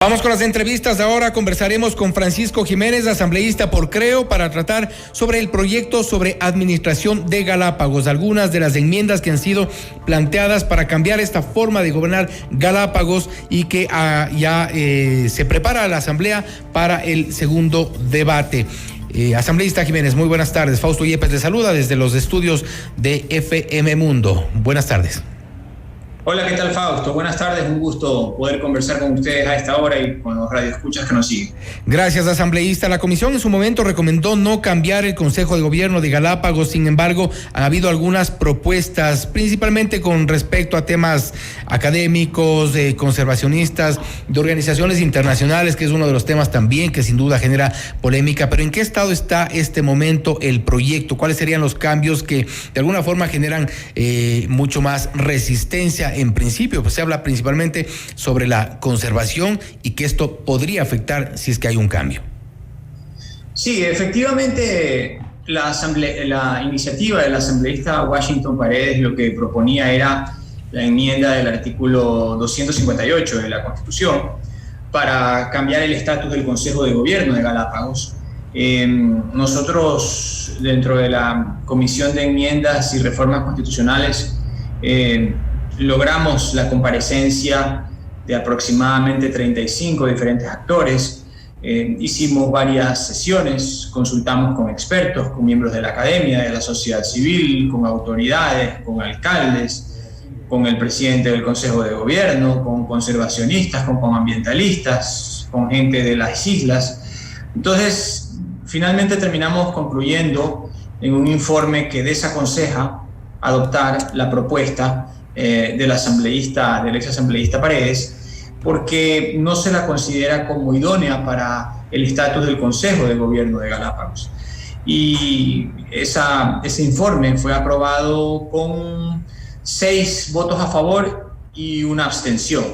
Vamos con las entrevistas. Ahora conversaremos con Francisco Jiménez, asambleísta por Creo, para tratar sobre el proyecto sobre administración de Galápagos, algunas de las enmiendas que han sido planteadas para cambiar esta forma de gobernar Galápagos y que se prepara la asamblea para el segundo debate. Asambleísta Jiménez, muy buenas tardes. Fausto Yepes le saluda desde los estudios de FM Mundo. Buenas tardes. Hola, ¿qué tal, Fausto? Buenas tardes, un gusto poder conversar con ustedes a esta hora y con los radioescuchas que nos siguen. Gracias, asambleísta. La comisión en su momento recomendó no cambiar el Consejo de Gobierno de Galápagos. Sin embargo, ha habido algunas propuestas, principalmente con respecto a temas académicos, conservacionistas, de organizaciones internacionales, que es uno de los temas también que sin duda genera polémica. Pero ¿en qué estado está este momento el proyecto? ¿Cuáles serían los cambios que de alguna forma generan mucho más resistencia? En principio, pues se habla principalmente sobre la conservación y que esto podría afectar si es que hay un cambio. Sí, efectivamente, la iniciativa del asambleísta Washington Paredes lo que proponía era la enmienda del artículo 258 de la Constitución para cambiar el estatus del Consejo de Gobierno de Galápagos. Nosotros, dentro de la Comisión de Enmiendas y Reformas Constitucionales, logramos la comparecencia de aproximadamente 35 diferentes actores. Hicimos varias sesiones, consultamos con expertos, con miembros de la academia, de la sociedad civil, con autoridades, con alcaldes, con el presidente del Consejo de Gobierno, con conservacionistas, con ambientalistas, con gente de las islas. Entonces, finalmente terminamos concluyendo en un informe que desaconseja adoptar la propuesta del ex asambleísta Paredes, porque no se la considera como idónea para el estatus del Consejo de Gobierno de Galápagos. Y ese informe fue aprobado con 6 votos a favor y una abstención,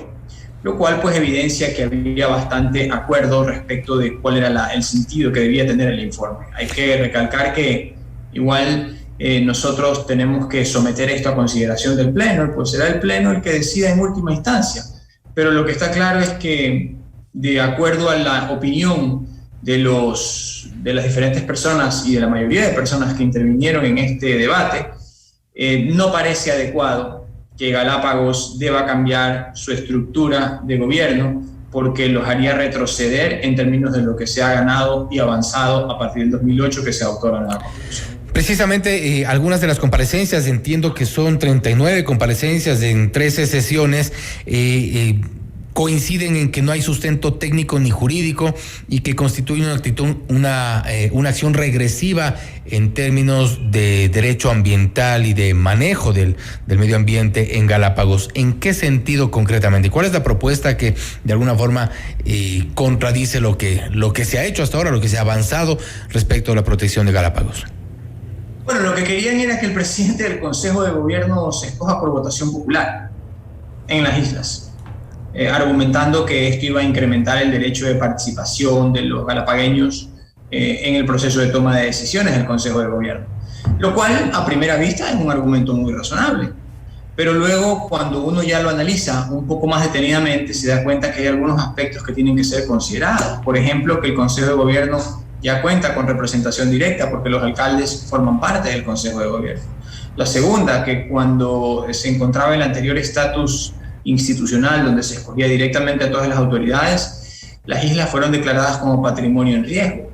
lo cual pues evidencia que había bastante acuerdo respecto de cuál era el sentido que debía tener el informe. Hay que recalcar que igual nosotros tenemos que someter esto a consideración del Pleno, pues será el Pleno el que decida en última instancia. Pero lo que está claro es que, de acuerdo a la opinión de las diferentes personas y de la mayoría de personas que intervinieron en este debate, no parece adecuado que Galápagos deba cambiar su estructura de gobierno, porque los haría retroceder en términos de lo que se ha ganado y avanzado a partir del 2008 que se adoptó la nueva Constitución. Precisamente algunas de las comparecencias, entiendo que son 39 comparecencias en 13 sesiones, coinciden en que no hay sustento técnico ni jurídico y que constituye una acción regresiva en términos de derecho ambiental y de manejo del medio ambiente en Galápagos. ¿En qué sentido concretamente? ¿Cuál es la propuesta que de alguna forma contradice lo que se ha hecho hasta ahora, lo que se ha avanzado respecto a la protección de Galápagos? Bueno, lo que querían era que el presidente del Consejo de Gobierno se escoja por votación popular en las islas, argumentando que esto iba a incrementar el derecho de participación de los galapagueños en el proceso de toma de decisiones del Consejo de Gobierno, lo cual a primera vista es un argumento muy razonable. Pero luego, cuando uno ya lo analiza un poco más detenidamente, se da cuenta que hay algunos aspectos que tienen que ser considerados. Por ejemplo, que el Consejo de Gobierno ya cuenta con representación directa porque los alcaldes forman parte del Consejo de Gobierno. La segunda, que cuando se encontraba el anterior estatus institucional, donde se escogía directamente a todas las autoridades, las islas fueron declaradas como patrimonio en riesgo.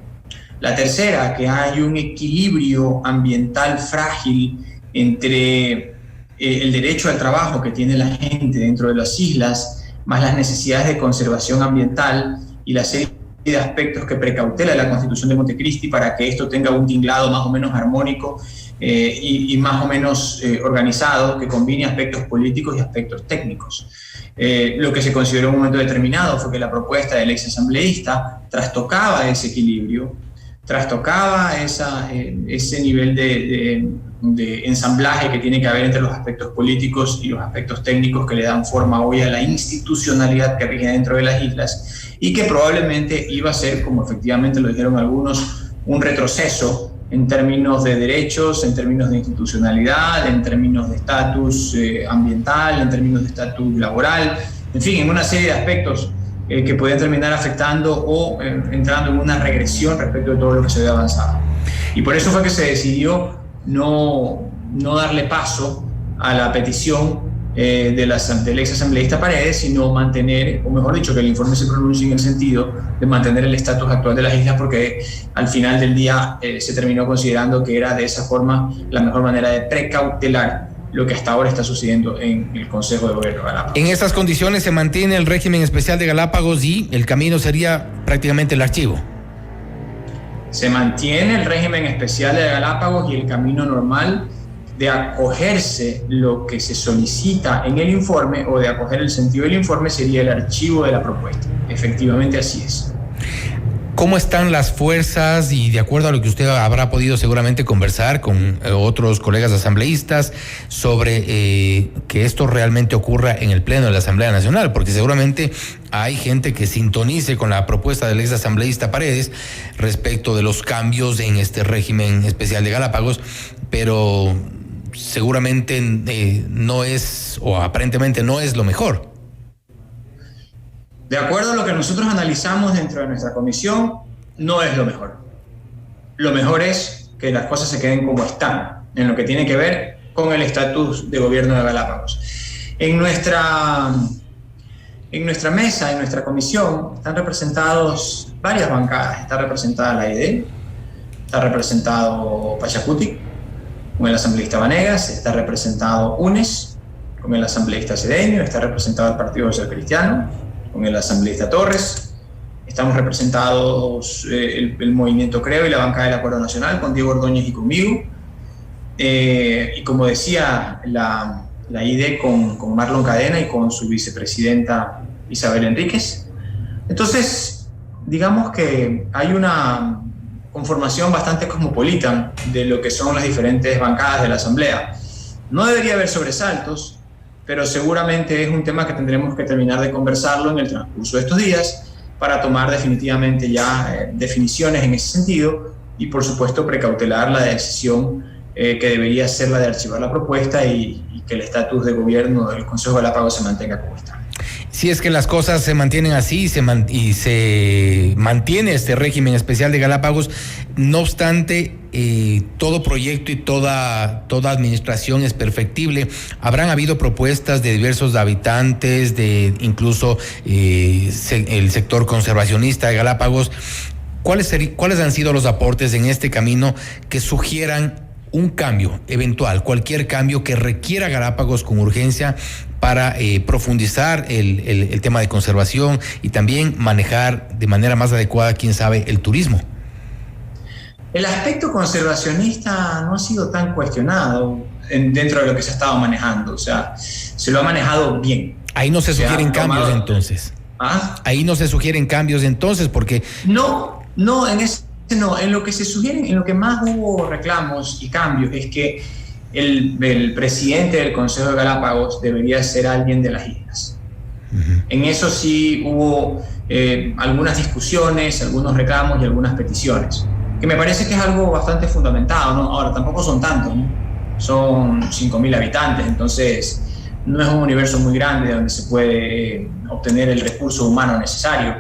La tercera, que hay un equilibrio ambiental frágil entre el derecho al trabajo que tiene la gente dentro de las islas, más las necesidades de conservación ambiental y la serie de aspectos que precautela la Constitución de Montecristi para que esto tenga un tinglado más o menos armónico y más o menos organizado, que combine aspectos políticos y aspectos técnicos. Lo que se consideró en un momento determinado fue que la propuesta del ex asambleísta trastocaba ese equilibrio, trastocaba ese nivel de ensamblaje que tiene que haber entre los aspectos políticos y los aspectos técnicos que le dan forma hoy a la institucionalidad que rige dentro de las islas, y que probablemente iba a ser, como efectivamente lo dijeron algunos, un retroceso en términos de derechos, en términos de institucionalidad, en términos de estatus ambiental, en términos de estatus laboral, en fin, en una serie de aspectos que pueden terminar afectando o entrando en una regresión respecto de todo lo que se había avanzado. Y por eso fue que se decidió no darle paso a la petición del ex asambleísta Paredes, sino mantener, o mejor dicho, que el informe se pronuncie en el sentido de mantener el estatus actual de las islas, porque al final del día se terminó considerando que era de esa forma la mejor manera de precautelar lo que hasta ahora está sucediendo en el Consejo de Gobierno de Galápagos. En estas condiciones se mantiene el régimen especial de Galápagos y el camino sería prácticamente el archivo. Se mantiene el régimen especial de Galápagos y el camino normal de acogerse lo que se solicita en el informe, o de acoger el sentido del informe, sería el archivo de la propuesta. Efectivamente así es. ¿Cómo están las fuerzas? Y de acuerdo a lo que usted habrá podido seguramente conversar con otros colegas asambleístas sobre que esto realmente ocurra en el Pleno de la Asamblea Nacional, porque seguramente hay gente que sintonice con la propuesta del ex asambleísta Paredes respecto de los cambios en este régimen especial de Galápagos, pero seguramente no es, o aparentemente no es lo mejor. De acuerdo a lo que nosotros analizamos dentro de nuestra comisión, no es lo mejor. Lo mejor es que las cosas se queden como están, en lo que tiene que ver con el estatus de gobierno de Galápagos. En nuestra mesa, en nuestra comisión, están representados varias bancadas. Está representada la AID, está representado Pachacuti, con el asambleísta Vanegas, está representado UNES, con el asambleísta Cedeño, está representado el Partido Social Cristiano, con el asambleísta Torres, estamos representados el Movimiento Creo y la bancada del Acuerdo Nacional, con Diego Ordóñez y conmigo, y como decía, la ID con Marlon Cadena y con su vicepresidenta Isabel Enríquez. Entonces, digamos que hay una conformación bastante cosmopolita de lo que son las diferentes bancadas de la Asamblea. No debería haber sobresaltos, pero seguramente es un tema que tendremos que terminar de conversarlo en el transcurso de estos días para tomar definitivamente ya definiciones en ese sentido y, por supuesto, precautelar la decisión que debería ser la de archivar la propuesta y que el estatus de gobierno del Consejo de Galápagos se mantenga como está. Si es que las cosas se mantienen así y se mantiene este régimen especial de Galápagos, no obstante, todo proyecto y toda administración es perfectible. Habrán habido propuestas de diversos habitantes, de incluso el sector conservacionista de Galápagos. ¿Cuáles han sido los aportes en este camino que sugieran un cambio eventual, cualquier cambio que requiera Galápagos con urgencia para profundizar el tema de conservación y también manejar de manera más adecuada, quién sabe, el turismo? El aspecto conservacionista no ha sido tan cuestionado dentro de lo que se ha estado manejando, o sea, se lo ha manejado bien. Ahí no se sugieren cambios entonces. ¿Ah? Ahí no se sugieren cambios entonces, porque... No, en lo que se sugieren, en lo que más hubo reclamos y cambios es que el presidente del Consejo de Galápagos debería ser alguien de las islas. Uh-huh. En eso sí hubo algunas discusiones, algunos reclamos y algunas peticiones, que me parece que es algo bastante fundamentado, ¿no? Ahora, tampoco son tantos, ¿no? Son 5.000 habitantes, entonces no es un universo muy grande donde se puede obtener el recurso humano necesario.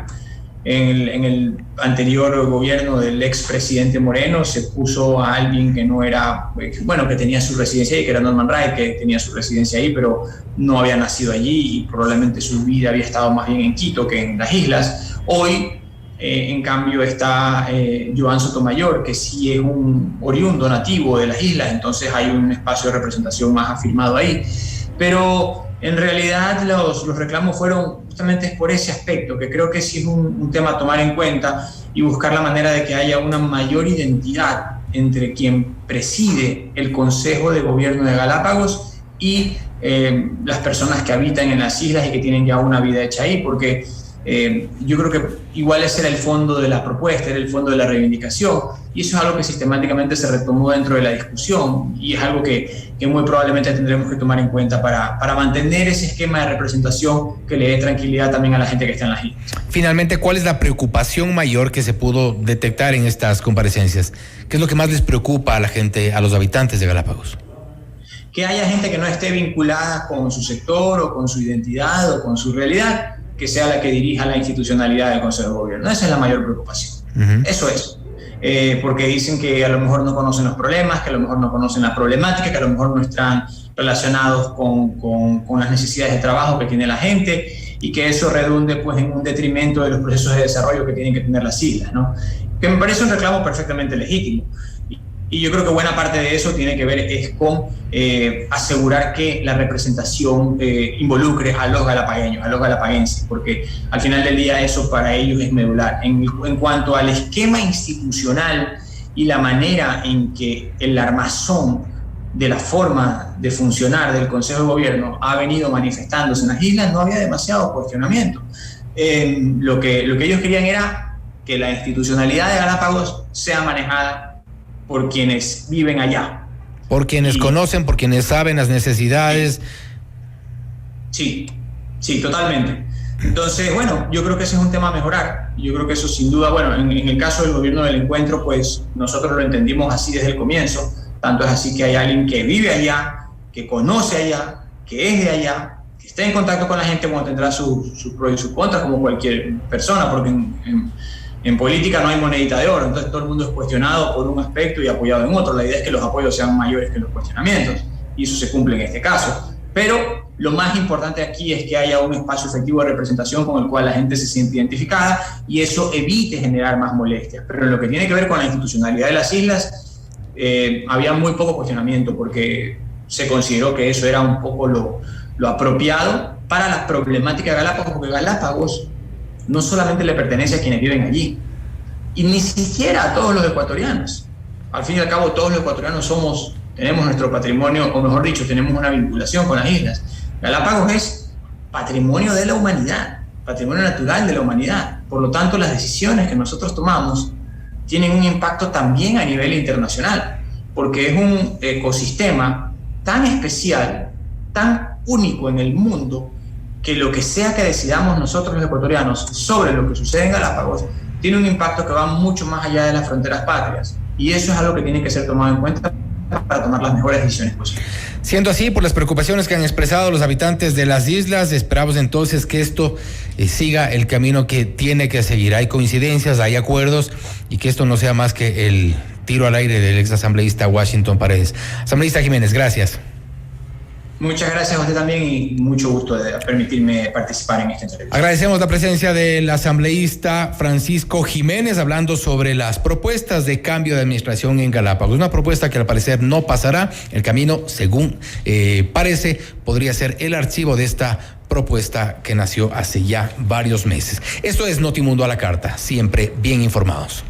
En el anterior gobierno del expresidente Moreno se puso a alguien que no era, bueno, que tenía su residencia ahí, que era Norman Wright, que tenía su residencia ahí, pero no había nacido allí y probablemente su vida había estado más bien en Quito que en las islas. Hoy, en cambio, está Joan Sotomayor, que sí es un oriundo nativo de las islas, entonces hay un espacio de representación más afirmado ahí. Pero en realidad los reclamos fueron justamente por ese aspecto, que creo que sí es un tema a tomar en cuenta y buscar la manera de que haya una mayor identidad entre quien preside el Consejo de Gobierno de Galápagos y las personas que habitan en las islas y que tienen ya una vida hecha ahí, porque yo creo que igual ese era el fondo de la propuesta, era el fondo de la reivindicación, y eso es algo que sistemáticamente se retomó dentro de la discusión y es algo que muy probablemente tendremos que tomar en cuenta para mantener ese esquema de representación que le dé tranquilidad también a la gente que está en las islas. Finalmente, ¿cuál es la preocupación mayor que se pudo detectar en estas comparecencias? ¿Qué es lo que más les preocupa a la gente, a los habitantes de Galápagos? Que haya gente que no esté vinculada con su sector o con su identidad o con su realidad, que sea la que dirija la institucionalidad del Consejo de Gobierno. Esa es la mayor preocupación. Eso es. Porque dicen que a lo mejor no conocen los problemas, que a lo mejor no conocen la problemática, que a lo mejor no están relacionados con las necesidades de trabajo que tiene la gente, y que eso redunde pues en un detrimento de los procesos de desarrollo que tienen que tener las islas, ¿no? Que me parece un reclamo perfectamente legítimo. Y yo creo que buena parte de eso tiene que ver es con asegurar que la representación involucre a los galapaguenses, porque al final del día eso para ellos es medular. En cuanto al esquema institucional y la manera en que el armazón de la forma de funcionar del Consejo de Gobierno ha venido manifestándose en las islas, no había demasiado cuestionamiento. Lo que ellos querían era que la institucionalidad de Galápagos sea manejada por quienes viven allá. Por quienes conocen, por quienes saben las necesidades. Sí, totalmente. Entonces, bueno, yo creo que ese es un tema a mejorar. Yo creo que eso sin duda, bueno, en el caso del gobierno del encuentro, pues nosotros lo entendimos así desde el comienzo. Tanto es así que hay alguien que vive allá, que conoce allá, que es de allá, que está en contacto con la gente, como tendrá sus pros y sus contras, como cualquier persona, porque en política no hay monedita de oro, entonces todo el mundo es cuestionado por un aspecto y apoyado en otro. La idea es que los apoyos sean mayores que los cuestionamientos, y eso se cumple en este caso. Pero lo más importante aquí es que haya un espacio efectivo de representación con el cual la gente se siente identificada, y eso evite generar más molestias. Pero en lo que tiene que ver con la institucionalidad de las islas, había muy poco cuestionamiento, porque se consideró que eso era un poco lo apropiado para la problemática de Galápagos, porque Galápagos no solamente le pertenece a quienes viven allí, y ni siquiera a todos los ecuatorianos. Al fin y al cabo, todos los ecuatorianos tenemos nuestro patrimonio, o mejor dicho, tenemos una vinculación con las islas. Galápagos es patrimonio de la humanidad, patrimonio natural de la humanidad. Por lo tanto, las decisiones que nosotros tomamos tienen un impacto también a nivel internacional, porque es un ecosistema tan especial, tan único en el mundo, que lo que sea que decidamos nosotros los ecuatorianos sobre lo que sucede en Galápagos tiene un impacto que va mucho más allá de las fronteras patrias, y eso es algo que tiene que ser tomado en cuenta para tomar las mejores decisiones posibles. Siendo así, por las preocupaciones que han expresado los habitantes de las islas, esperamos entonces que esto siga el camino que tiene que seguir. Hay coincidencias, hay acuerdos, y que esto no sea más que el tiro al aire del ex asambleísta Washington Paredes. Asambleísta Jiménez, gracias. Muchas gracias a usted también, y mucho gusto de permitirme participar en esta entrevista. Agradecemos la presencia del asambleísta Francisco Jiménez, hablando sobre las propuestas de cambio de administración en Galápagos. Una propuesta que al parecer no pasará. El camino, según parece, podría ser el archivo de esta propuesta que nació hace ya varios meses. Esto es Notimundo a la Carta, siempre bien informados.